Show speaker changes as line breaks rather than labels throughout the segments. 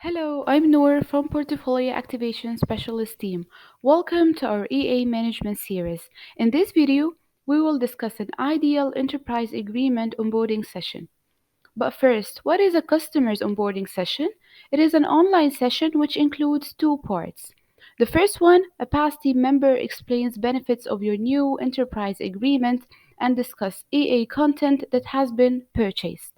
Hello, I'm Noor from Portfolio Activation Specialist team. Welcome to our EA Management series. In this video, we will discuss an ideal enterprise agreement onboarding session. But first, what is a customer's onboarding session? It is an online session which includes two parts. The first one, a past team member explains benefits of your new enterprise agreement and discuss EA content that has been purchased.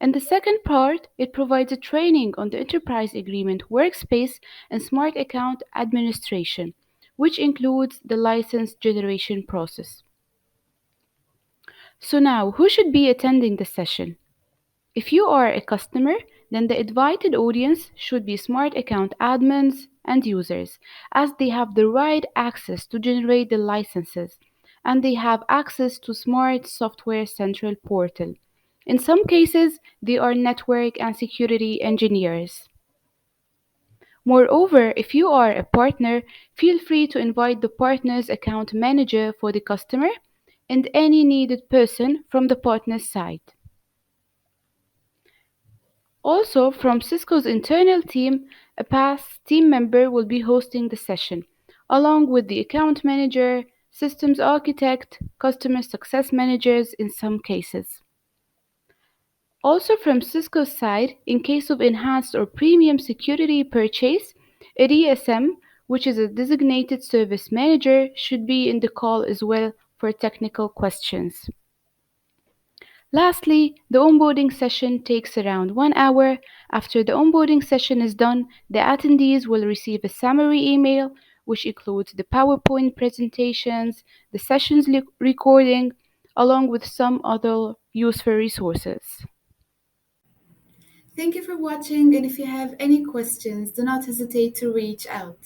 And the second part, it provides a training on the enterprise agreement workspace and smart account administration, which includes the license generation process. So now, who should be attending the session? If you are a customer, then the invited audience should be smart account admins and users, as they have the right access to generate the licenses and they have access to Smart Software Central portal. In some cases, they are network and security engineers. Moreover, if you are a partner, feel free to invite the partner's account manager for the customer and any needed person from the partner's side. Also, from Cisco's internal team, a past team member will be hosting the session, along with the account manager, systems architect, customer success managers in some cases. Also, from Cisco's side, in case of enhanced or premium security purchase, a DSM, which is a designated service manager, should be in the call as well for technical questions. Lastly, the onboarding session takes around 1 hour. After the onboarding session is done, the attendees will receive a summary email which includes the PowerPoint presentations, the session's recording, along with some other useful resources.
Thank you for watching, and if you have any questions, do not hesitate to reach out.